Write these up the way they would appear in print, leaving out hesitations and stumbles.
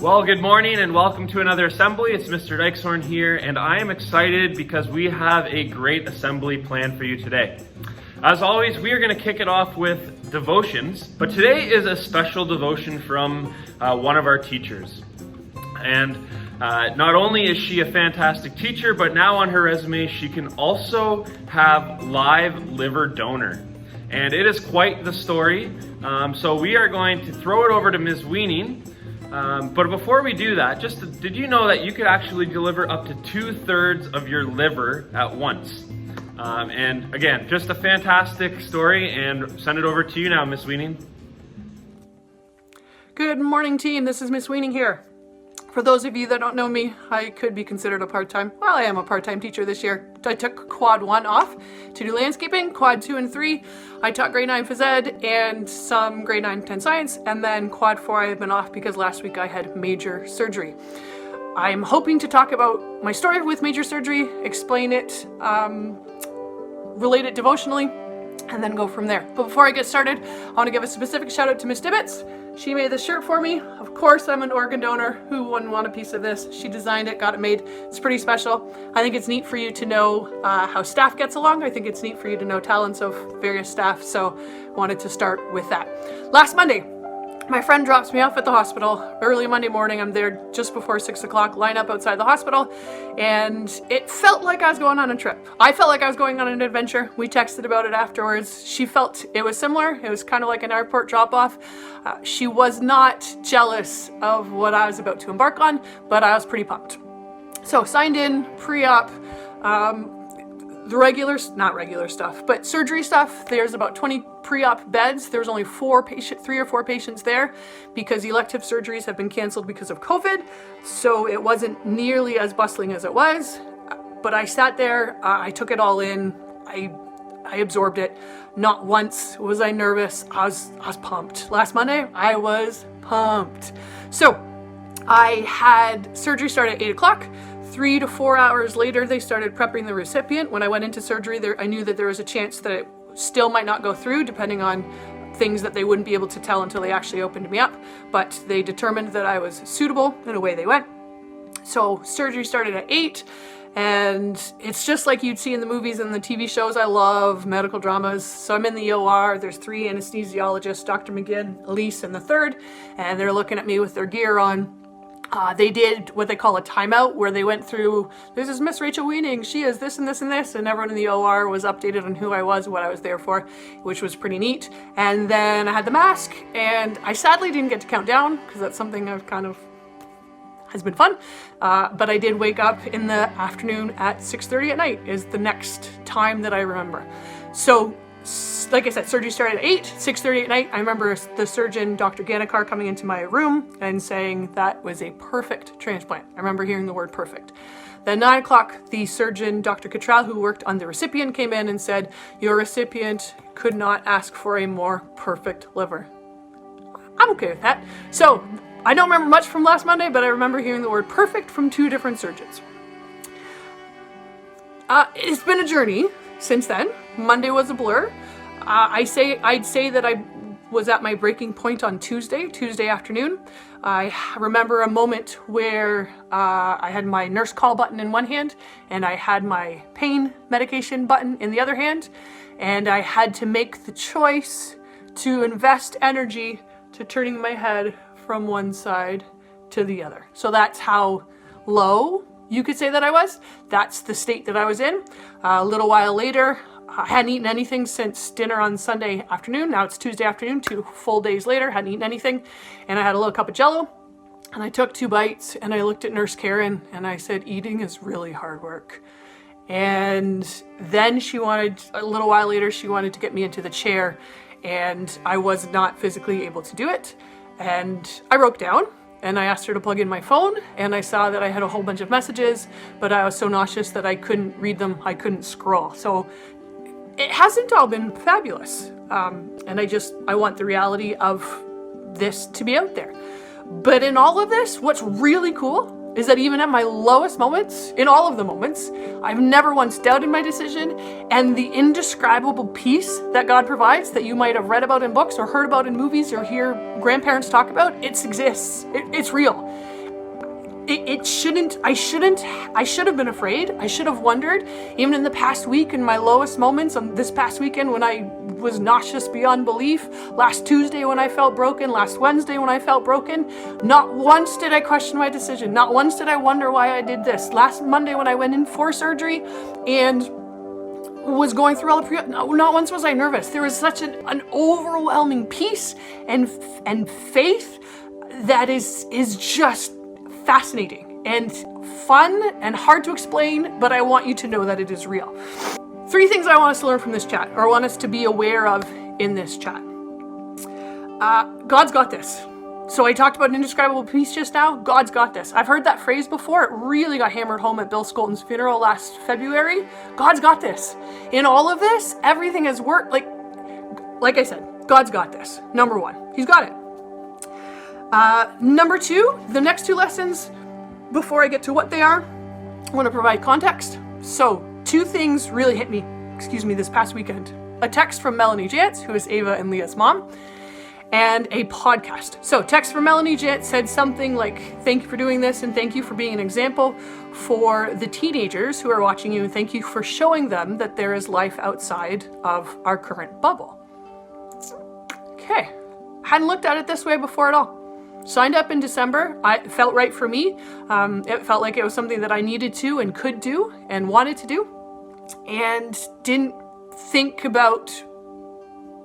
Well, good morning and welcome to another assembly. It's Mr. Dykeshorn here, and I am excited because we have a great assembly planned for you today. As always, we are going to kick it off with devotions, but today is a special devotion from one of our teachers. And not only is she a fantastic teacher, but now on her resume, she can also have live liver donor. And it is quite the story. So we are going to throw it over to Ms. Weaning. But before we do that, did you know that you could actually deliver up to 2/3 of your liver at once? And again, just a fantastic story, and send it over to you now, Ms. Weaning. Good morning, team. This is Ms. Weaning here. For those of you that don't know me, I could be considered a part-time. Well, I am a part-time teacher this year. I took quad 1 off to do landscaping. Quad 2 and 3, I taught grade 9 phys ed and some grade 9 10 science. And then quad 4, I have been off because last week I had major surgery. I'm hoping to talk about my story with major surgery, explain it, relate it devotionally, and then go from there. But before I get started, I want to give a specific shout out to Miss Dibbets. She made this shirt for me. Of course, I'm an organ donor. Who wouldn't want a piece of this? She designed it, got it made. It's pretty special. I think it's neat for you to know how staff gets along. I think it's neat for you to know talents of various staff. So wanted to start with that. Last Monday, my friend drops me off at the hospital early Monday morning. I'm there just before 6 o'clock, line up outside the hospital, and it felt like I was going on a trip. I felt like I was going on an adventure. We texted about it afterwards. She felt it was similar. It was kind of like an airport drop-off. She was not jealous of what I was about to embark on, but I was pretty pumped. So signed in, pre-op, the not regular stuff, but surgery stuff. There's about 20 pre-op beds. There's only 3 or 4 patients there because elective surgeries have been canceled because of COVID. So it wasn't nearly as bustling as it was, but I sat there, I took it all in. I absorbed it. Not once was I nervous. I was pumped. Last Monday, I was pumped. So I had surgery start at 8 o'clock. 3 to 4 hours later, they started prepping the recipient. When I went into surgery, I knew that there was a chance that it still might not go through, depending on things that they wouldn't be able to tell until they actually opened me up. But they determined that I was suitable, and away they went. So surgery started at 8, and it's just like you'd see in the movies and the TV shows. I love medical dramas. So I'm in the OR. There's 3 anesthesiologists, Dr. McGinn, Elise, and the third, and they're looking at me with their gear on. They did what they call a timeout, where they went through, this is Miss Rachel Weaning, she is this and this and this, and everyone in the OR was updated on who I was, what I was there for, which was pretty neat. And then I had the mask, and I sadly didn't get to count down, because that's something I've has been fun, but I did wake up in the afternoon at 6:30 at night, is the next time that I remember. So, like I said, surgery started at 8, 6:30 at night. I remember the surgeon, Dr. Ganikar, coming into my room and saying that was a perfect transplant. I remember hearing the word perfect. Then 9 o'clock, the surgeon, Dr. Cottrell, who worked on the recipient, came in and said, your recipient could not ask for a more perfect liver. I'm okay with that. So I don't remember much from last Monday, but I remember hearing the word perfect from 2 different surgeons. It's been a journey since then. Monday was a blur. I'd say that I was at my breaking point on Tuesday afternoon. I remember a moment where I had my nurse call button in one hand, and I had my pain medication button in the other hand, and I had to make the choice to invest energy to turning my head from one side to the other. So that's how low you could say that I was. That's the state that I was in. A little while later, I hadn't eaten anything since dinner on Sunday afternoon. Now it's Tuesday afternoon, 2 full days later, hadn't eaten anything. And I had a little cup of Jell-O, and I took 2 bites, and I looked at Nurse Karen, and I said, eating is really hard work. And then a little while later, she wanted to get me into the chair, and I was not physically able to do it. And I broke down. And I asked her to plug in my phone, and I saw that I had a whole bunch of messages, but I was so nauseous that I couldn't read them, I couldn't scroll. So it hasn't all been fabulous. And I want the reality of this to be out there. But in all of this, what's really cool is that even at my lowest moments, in all of the moments, I've never once doubted my decision, and the indescribable peace that God provides that you might have read about in books or heard about in movies or hear grandparents talk about, it exists. It's real. I should have been afraid. I should have wondered, even in the past week, in my lowest moments, this past weekend when I was nauseous beyond belief, last Tuesday when I felt broken, last Wednesday when I felt broken, not once did I question my decision. Not once did I wonder why I did this. Last Monday when I went in for surgery and was going through all the not once was I nervous. There was such an overwhelming peace and faith that is just fascinating and fun and hard to explain, but I want you to know that it is real. 3 things I want us to learn from this chat, or want us to be aware of in this chat. God's got this. So I talked about an indescribable peace just now. God's got this. I've heard that phrase before. It really got hammered home at Bill Skolton's funeral last February. God's got this. In all of this, everything has worked. Like I said, God's got this. Number 1, He's got it. Number 2, the next 2 lessons, before I get to what they are, I want to provide context. So 2 things really hit me, this past weekend. A text from Melanie Jantz, who is Ava and Leah's mom, and a podcast. So text from Melanie Jantz said something like, thank you for doing this, and thank you for being an example for the teenagers who are watching you, and thank you for showing them that there is life outside of our current bubble. Okay, hadn't looked at it this way before at all. Signed up in December. It felt right for me. It felt like it was something that I needed to and could do and wanted to do, and didn't think about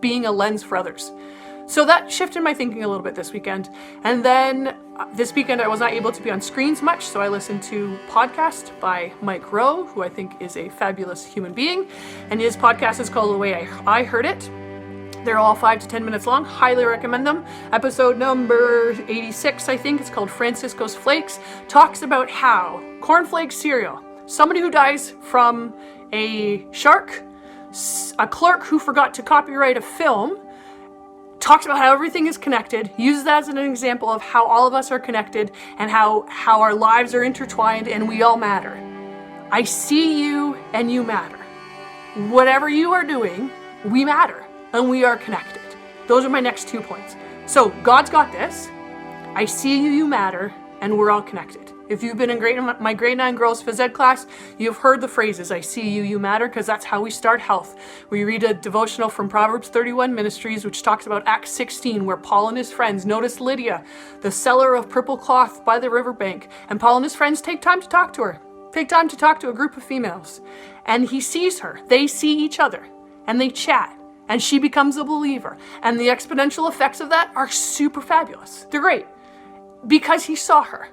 being a lens for others. So that shifted my thinking a little bit this weekend. And then this weekend I was not able to be on screens much, so I listened to a podcast by Mike Rowe, who I think is a fabulous human being. And his podcast is called The Way I Heard It. They're all 5 to 10 minutes long. Highly recommend them. Episode number 86, I think, it's called Francisco's Flakes, talks about how cornflake cereal, somebody who dies from a shark, a clerk who forgot to copyright a film, talks about how everything is connected, uses that as an example of how all of us are connected and how our lives are intertwined and we all matter. I see you and you matter. Whatever you are doing, we matter and we are connected. Those are my next 2 points. So God's got this. I see you, you matter, and we're all connected. If you've been in my grade 9 girls phys ed class, you've heard the phrases, I see you, you matter, because that's how we start health. We read a devotional from Proverbs 31 Ministries, which talks about Acts 16, where Paul and his friends notice Lydia, the seller of purple cloth by the riverbank, and Paul and his friends take time to talk to her, take time to talk to a group of females. And he sees her, they see each other, and they chat, and she becomes a believer. And the exponential effects of that are super fabulous. They're great, because he saw her.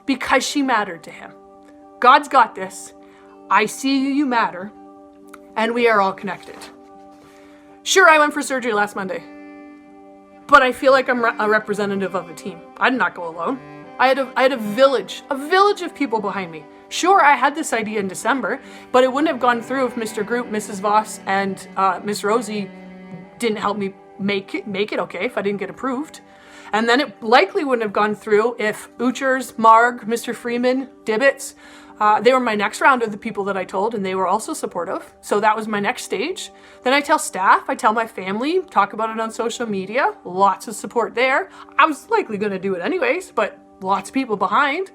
Because she mattered to him. God's got this. I see you, you matter, and we are all connected. Sure, I went for surgery last Monday, but I feel like I'm a representative of a team. I did not go alone. I had a village of people behind me. Sure, I had this idea in December, but it wouldn't have gone through if Mr. Group, Mrs. Voss, and Miss Rosie didn't help me make it okay, if I didn't get approved. And then it likely wouldn't have gone through if Uchers, Marg, Mr. Freeman, Dibbits, they were my next round of the people that I told, and they were also supportive. So that was my next stage. Then I tell staff, I tell my family, talk about it on social media, lots of support there. I was likely going to do it anyways, but lots of people behind.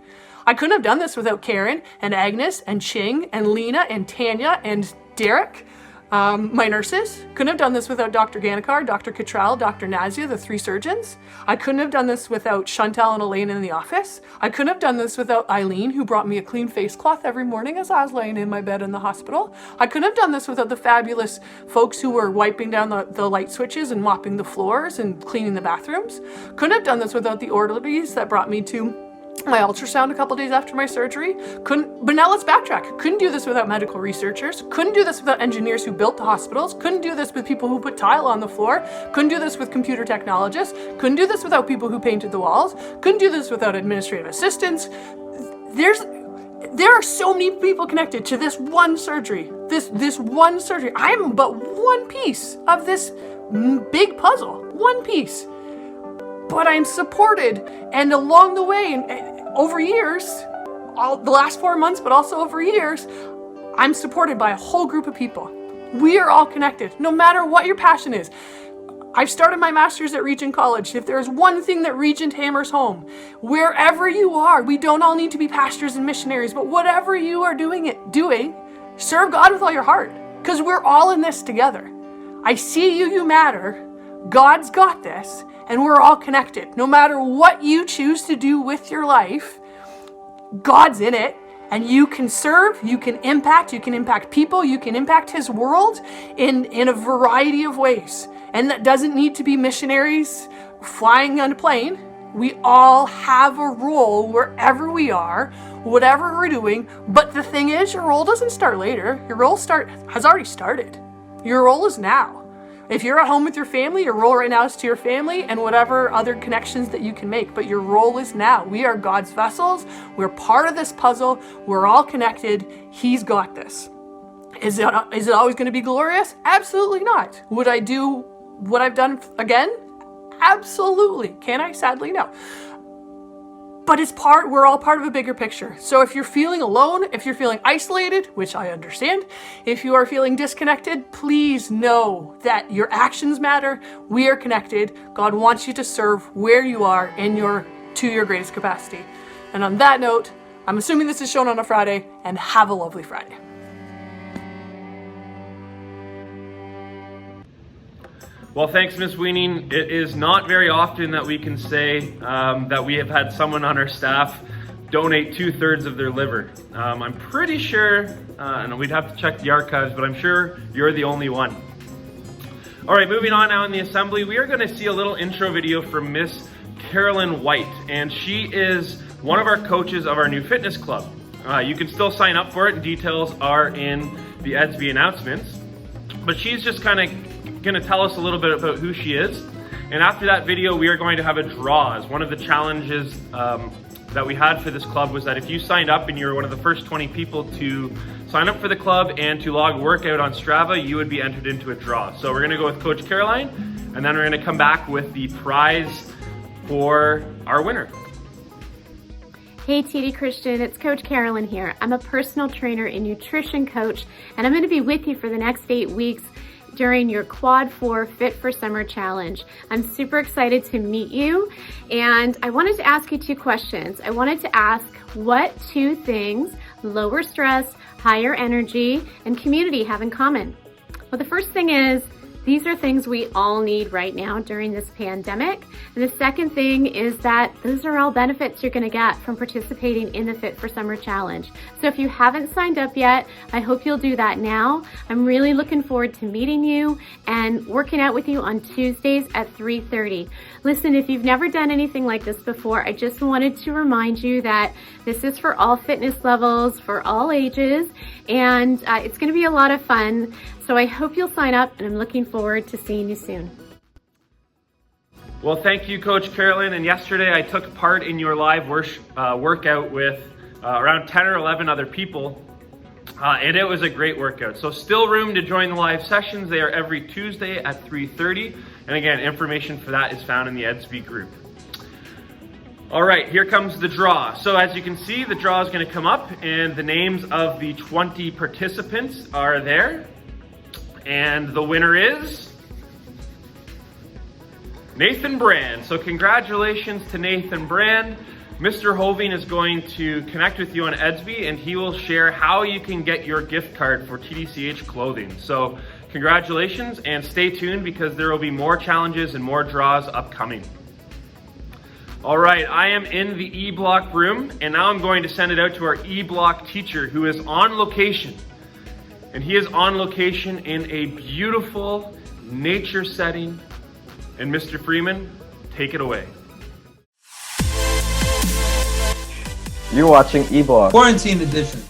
I couldn't have done this without Karen and Agnes and Ching and Lena and Tanya and Derek. My nurses. Couldn't have done this without Dr. Ganikar, Dr. Cottrell, Dr. Nazia, the 3 surgeons. I couldn't have done this without Chantal and Elaine in the office. I couldn't have done this without Eileen, who brought me a clean face cloth every morning as I was laying in my bed in the hospital. I couldn't have done this without the fabulous folks who were wiping down the light switches and mopping the floors and cleaning the bathrooms. Couldn't have done this without the orderlies that brought me to my ultrasound a couple days after my surgery. But now let's backtrack. Couldn't do this without medical researchers. Couldn't do this without engineers who built the hospitals. Couldn't do this with people who put tile on the floor. Couldn't do this with computer technologists. Couldn't do this without people who painted the walls. Couldn't do this without administrative assistants. There are so many people connected to this one surgery. This one surgery. I'm but one piece of this big puzzle. One piece. But I'm supported, and along the way, and over years, the last 4 months, but also over years, I'm supported by a whole group of people. We are all connected, no matter what your passion is. I've started my master's at Regent College. If there's one thing that Regent hammers home, wherever you are, we don't all need to be pastors and missionaries, but whatever you are doing, serve God with all your heart, because we're all in this together. I see you, you matter. God's got this, and we're all connected. No matter what you choose to do with your life, God's in it, and you can serve, you can impact people, you can impact his world in a variety of ways. And that doesn't need to be missionaries flying on a plane. We all have a role wherever we are, whatever we're doing. But the thing is, your role doesn't start later. Your role has already started. Your role is now. If you're at home with your family, your role right now is to your family and whatever other connections that you can make. But your role is now. We are God's vessels. We're part of this puzzle. We're all connected. He's got this. Is it always going to be glorious? Absolutely not. Would I do what I've done again? Absolutely. Can I? Sadly, no. But we're all part of a bigger picture. So if you're feeling alone, if you're feeling isolated, which I understand, if you are feeling disconnected, please know that your actions matter. We are connected. God wants you to serve where you are to your greatest capacity. And on that note, I'm assuming this is shown on a Friday, and have a lovely Friday. Well, thanks, Ms. Weening. It is not very often that we can say that we have had someone on our staff donate 2/3 of their liver. I'm pretty sure, and we'd have to check the archives, but I'm sure you're the only one. All right, moving on now in the assembly, we are going to see a little intro video from Miss Carolyn White, and she is one of our coaches of our new fitness club. You can still sign up for it, and details are in the EDSB announcements, but she's just kind of going to tell us a little bit about who she is. And after that video, we are going to have a draw. As one of the challenges that we had for this club was that if you signed up and you were one of the first 20 people to sign up for the club and to log workout on Strava, you would be entered into a draw. So we're going to go with Coach Caroline, and then we're going to come back with the prize for our winner. Hey TD Christian, it's Coach Carolyn here. I'm a personal trainer and nutrition coach, and I'm going to be with you for the next 8 weeks during your Quad 4 Fit for Summer Challenge. I'm super excited to meet you, and I wanted to ask you 2 questions. I wanted to ask, what 2 things lower stress, higher energy, and community have in common? Well, the first thing is, these are things we all need right now during this pandemic. And the second thing is that those are all benefits you're gonna get from participating in the Fit for Summer Challenge. So if you haven't signed up yet, I hope you'll do that now. I'm really looking forward to meeting you and working out with you on Tuesdays at 3:30. Listen, if you've never done anything like this before, I just wanted to remind you that this is for all fitness levels, for all ages, and it's gonna be a lot of fun. So I hope you'll sign up, and I'm looking forward to seeing you soon. Well, thank you, Coach Carolyn. And yesterday I took part in your live workout with around 10 or 11 other people, and it was a great workout. So still room to join the live sessions. They are every Tuesday at 3:30. And again, information for that is found in the EDSB group. All right, here comes the draw. So as you can see, the draw is going to come up, and the names of the 20 participants are there. And the winner is Nathan Brand. So congratulations to Nathan Brand. Mr. Hoving is going to connect with you on EDSB, and he will share how you can get your gift card for TDCH clothing. So congratulations, and stay tuned because there will be more challenges and more draws upcoming. All right, I am in the E-Block room, and now I'm going to send it out to our E-Block teacher who is on location. And he is on location in a beautiful nature setting. And Mr. Freeman, take it away. You're watching E-Block Quarantine Edition.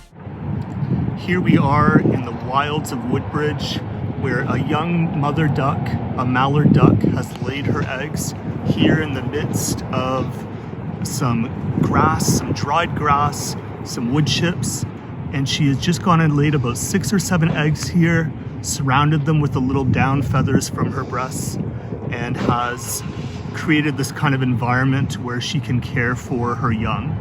Here we are in the wilds of Woodbridge, where a young mother duck, a mallard duck, has laid her eggs here in the midst of some grass, some dried grass, some wood chips. And she has just gone and laid about 6 or 7 eggs here, surrounded them with the little down feathers from her breasts, and has created this kind of environment where she can care for her young.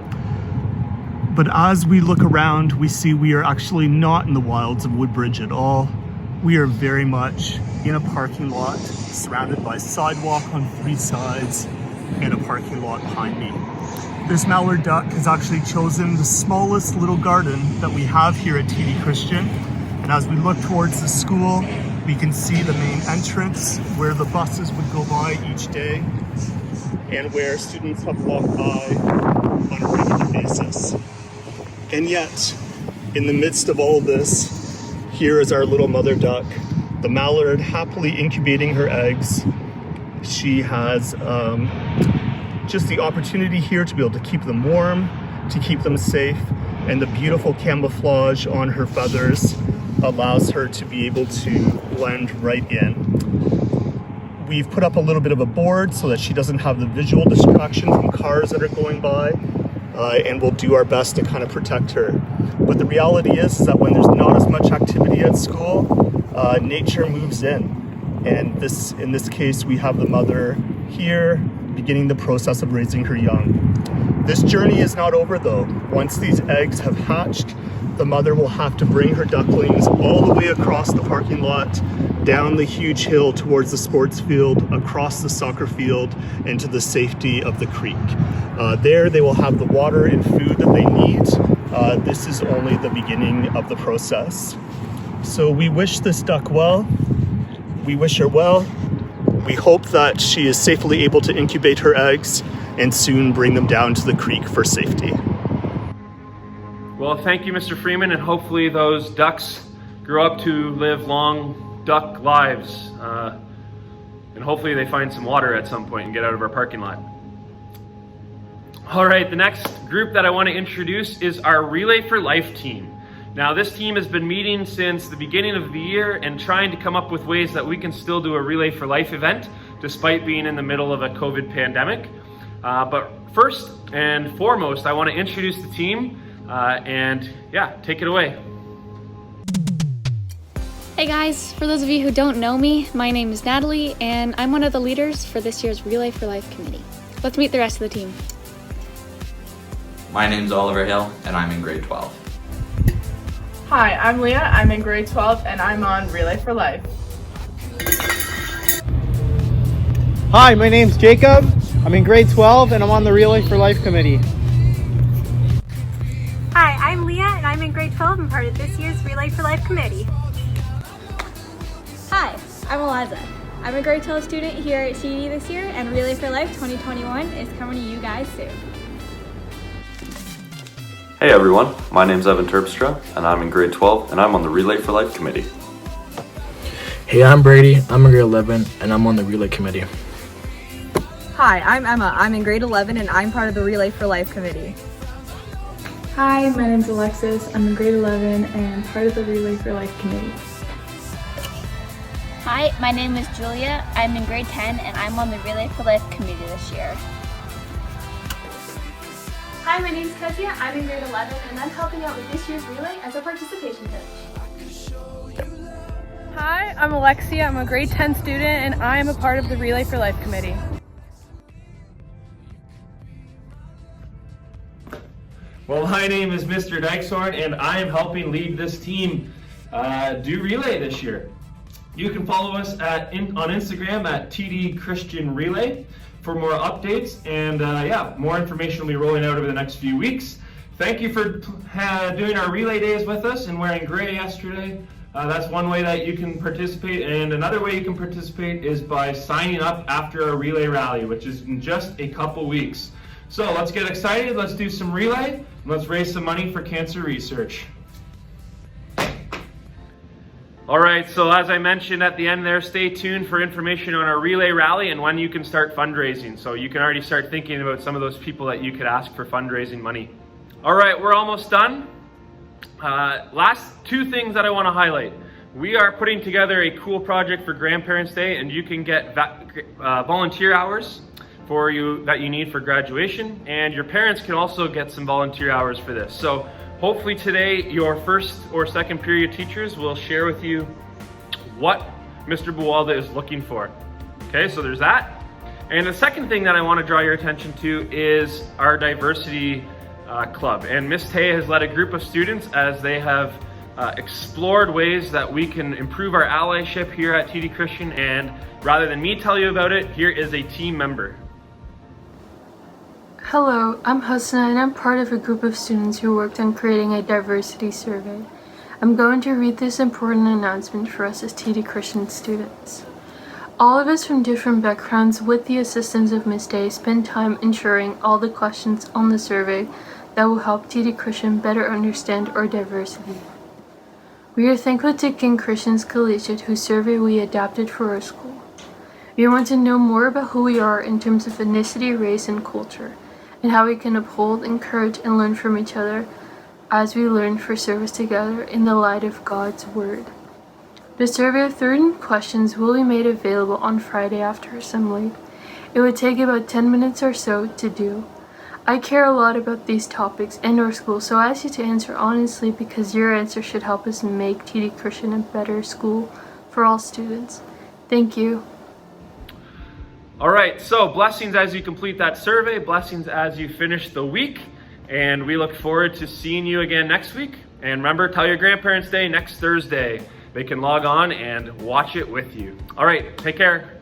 But as we look around, we see we are actually not in the wilds of Woodbridge at all. We are very much in a parking lot surrounded by sidewalk on 3 sides and a parking lot behind me. This mallard duck has actually chosen the smallest little garden that we have here at TD Christian. And as we look towards the school, we can see the main entrance where the buses would go by each day and where students have walked by on a regular basis. And yet, in the midst of all of this, here is our little mother duck, the mallard, happily incubating her eggs. She has just the opportunity here to be able to keep them warm, to keep them safe, and the beautiful camouflage on her feathers allows her to be able to blend right in. We've put up a little bit of a board so that she doesn't have the visual distraction from cars that are going by, and we'll do our best to kind of protect her. But the reality is that when there's not as much activity at school, nature moves in. And in this case, we have the mother here beginning the process of raising her young. This journey is not over though. Once these eggs have hatched, the mother will have to bring her ducklings all the way across the parking lot, down the huge hill towards the sports field, across the soccer field, and to the safety of the creek. There they will have the water and food that they need. This is only the beginning of the process. So we wish this duck well. We wish her well. We hope that she is safely able to incubate her eggs and soon bring them down to the creek for safety. Well, thank you, Mr. Freeman, and hopefully those ducks grow up to live long duck lives. And hopefully they find some water at some point and get out of our parking lot. All right, the next group that I want to introduce is our Relay for Life team. Now, this team has been meeting since the beginning of the year and trying to come up with ways that we can still do a Relay for Life event despite being in the middle of a COVID pandemic. But first and foremost, I want to introduce the team and take it away. Hey guys, for those of you who don't know me, my name is Natalie and I'm one of the leaders for this year's Relay for Life committee. Let's meet the rest of the team. My name's Oliver Hill and I'm in grade 12. Hi, I'm Leah. I'm in grade 12 and I'm on Relay for Life. Hi, my name's Jacob. I'm in grade 12 and I'm on the Relay for Life committee. Hi, I'm Leah and I'm in grade 12 and part of this year's Relay for Life committee. Hi, I'm Eliza. I'm a grade 12 student here at TD this year and Relay for Life 2021 is coming to you guys soon. Hey everyone, my name's Evan Terpstra and I'm in grade 12 and I'm on the Relay for Life committee. Hey, I'm Brady. I'm in grade 11 and I'm on the Relay committee. Hi, I'm Emma. I'm in grade 11 and I'm part of the Relay for Life committee. Hi, my name's Alexis. I'm in grade 11 and part of the Relay for Life committee. Hi, my name is Julia. I'm in grade 10 and I'm on the Relay for Life committee this year. Hi, my name's Kezia. I'm in grade 11 and I'm helping out with this year's relay as a participation coach. Hi, I'm Alexia. I'm a grade 10 student and I am a part of the Relay for Life committee. Well, my name is Mr. Dykeshorn and I am helping lead this team do relay this year. You can follow us on Instagram at TD Christian Relay for more updates and more information will be rolling out over the next few weeks. Thank you for doing our relay days with us and wearing gray yesterday. That's one way that you can participate, and another way you can participate is by signing up after our relay rally, which is in just a couple weeks. So let's get excited, let's do some relay, and let's raise some money for cancer research. All right, so as I mentioned at the end there, stay tuned for information on our relay rally and when you can start fundraising. So you can already start thinking about some of those people that you could ask for fundraising money. All right, we're almost done. Last two things that I want to highlight. We are putting together a cool project for Grandparents' Day, and you can get volunteer hours for you that you need for graduation, and your parents can also get some volunteer hours for this. So hopefully today your first or second period teachers will share with you what Mr. Buwalda is looking for. Okay, so there's that. And the second thing that I want to draw your attention to is our diversity club. And Ms. Tay has led a group of students as they have explored ways that we can improve our allyship here at TD Christian, and rather than me tell you about it, here is a team member. Hello, I'm Hasna and I'm part of a group of students who worked on creating a diversity survey. I'm going to read this important announcement for us as TD Christian students. All of us from different backgrounds, with the assistance of Ms. Day, spend time ensuring all the questions on the survey that will help TD Christian better understand our diversity. We are thankful to King Christian's Collegiate, whose survey we adapted for our school. We want to know more about who we are in terms of ethnicity, race, and culture, and how we can uphold, encourage, and learn from each other as we learn for service together in the light of God's Word. The survey of 13 questions will be made available on Friday after assembly. It would take about 10 minutes or so to do. I care a lot about these topics and our school, so I ask you to answer honestly because your answer should help us make TD Christian a better school for all students. Thank you. All right, so blessings as you complete that survey, blessings as you finish the week, and we look forward to seeing you again next week. And remember, Tell Your Grandparents Day next Thursday. They can log on and watch it with you. All right, take care.